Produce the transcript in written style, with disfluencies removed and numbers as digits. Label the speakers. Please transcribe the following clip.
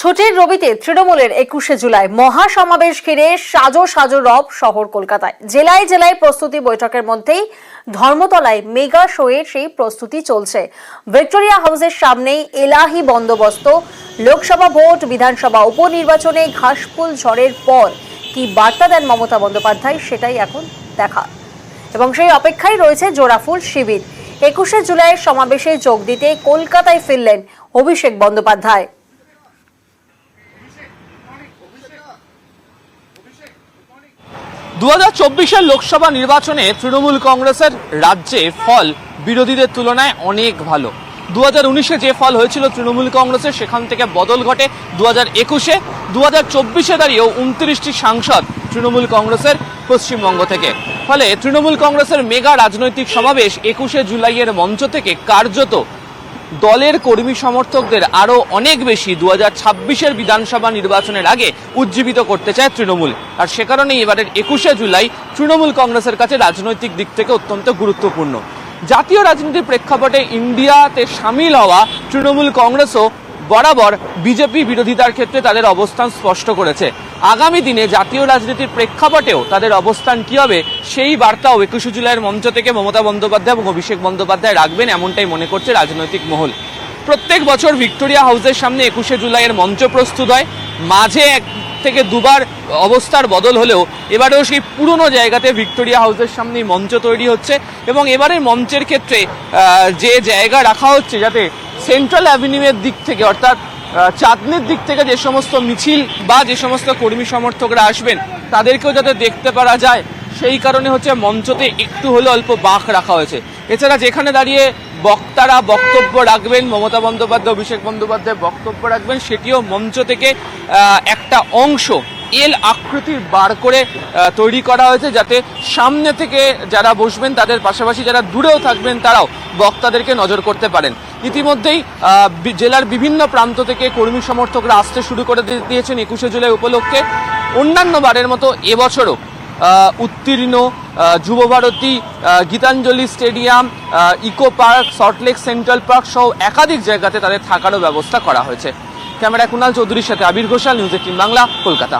Speaker 1: ছুটির রবিতে তৃণমূলের 21শে জুলাই মহাসমাবেশ ঘিরে সাজো সাজো রব শহর কলকাতায়। জেলায় জেলায় প্রস্তুতি বৈঠকের মধ্যেই ধর্মতলায় মেগা শোয়ের সেই প্রস্তুতি চলছে। ভিক্টোরিয়া হাউসের সামনেই এলাহি বন্দোবস্ত। লোকসভা ভোট, বিধানসভা উপনির্বাচনে ঘাসফুল ঝড়ের পর কি বার্তা দেন মমতা বন্দ্যোপাধ্যায়, সেটাই এখন দেখা এবং সেই অপেক্ষায় রয়েছে জোড়াফুল শিবির। 21শে জুলাইয়ের সমাবেশে যোগ দিতে কলকাতায় ফিরলেন অভিষেক বন্দ্যোপাধ্যায়।
Speaker 2: 2024-এর লোকসভা নির্বাচনে তৃণমূল কংগ্রেসের রাজ্যে ফল বিরোধীদের তুলনায় অনেক ভালো। 2019-এ যে ফল হয়েছিল তৃণমূল কংগ্রেসের, সেখান থেকে বদল ঘটে 2021-এ। 2024-এ দাঁড়িয়েও 29টি সাংসদ তৃণমূল কংগ্রেসের পশ্চিমবঙ্গ থেকে। ফলে তৃণমূল কংগ্রেসের মেগা রাজনৈতিক সমাবেশ 21শে জুলাইয়ের মঞ্চ থেকে কার্যত দলের কর্মী সমর্থকদের আরও অনেক বেশি 2026-এর বিধানসভা নির্বাচনের আগে উজ্জীবিত করতে চায় তৃণমূল। আর সে কারণেই এবারের 21শে জুলাই তৃণমূল কংগ্রেসের কাছে রাজনৈতিক দিক থেকে অত্যন্ত গুরুত্বপূর্ণ। জাতীয় রাজনীতির প্রেক্ষাপটে ইন্ডিয়াতে সামিল হওয়া তৃণমূল কংগ্রেসও বরাবর বিজেপি বিরোধিতার ক্ষেত্রে তাদের অবস্থান স্পষ্ট করেছে। আগামী দিনে জাতীয় রাজনীতির প্রেক্ষাপটেও তাদের অবস্থান কি হবে, সেই বার্তাও 21শে জুলাইয়ের মঞ্চ থেকে মমতা বন্দ্যোপাধ্যায় এবং অভিষেক বন্দ্যোপাধ্যায় রাখবেন, এমনটাই মনে করছে রাজনৈতিক মহল। প্রত্যেক বছর ভিক্টোরিয়া হাউসের সামনে 21শে জুলাইয়ের মঞ্চ প্রস্তুত হয়। মাঝে এক থেকে দুবার অবস্থার বদল হলেও এবারেও সেই পুরনো জায়গাতে ভিক্টোরিয়া হাউসের সামনেই মঞ্চ তৈরি হচ্ছে এবং এবারের মঞ্চের ক্ষেত্রে যে জায়গা রাখা হচ্ছে, যাতে সেন্ট্রাল অ্যাভিনিউয়ের দিক থেকে অর্থাৎ চাঁদনির দিক থেকে যে সমস্ত মিছিল বা যে সমস্ত কর্মী সমর্থকরা আসবেন তাদেরকেও যাতে দেখতে পারা যায়, সেই কারণে হচ্ছে মঞ্চতে একটু হলে অল্প বাঁক রাখা হয়েছে। এছাড়া যেখানে দাঁড়িয়ে বক্তারা বক্তব্য রাখবেন, মমতা বন্দ্যোপাধ্যায়, অভিষেক বন্দ্যোপাধ্যায় বক্তব্য রাখবেন, সেটিও মঞ্চ থেকে একটা অংশ এল আকৃতির বার করে তৈরি করা হয়েছে, যাতে সামনে থেকে যারা বসবেন তাদের পাশাপাশি যারা দূরেও থাকবেন তারাও বক্তাদেরকে নজর করতে পারেন। ইতিমধ্যেই জেলার বিভিন্ন প্রান্ত থেকে কর্মী সমর্থকরা আসতে শুরু করে দিয়েছেন 21শে জুলাই উপলক্ষে। অন্যান্য বারের মতো এবছরও উত্তীর্ণ Yuva Bharati, Gitanjali stadium, eco park, Salt Lake central park সহ একাধিক জায়গাতে তাদের থাকারও ব্যবস্থা করা হয়েছে। ক্যামেরা কুনাল চৌধুরীর সাথে আবির ঘোষাল, নিউজ 18 বাংলা, কলকাতা।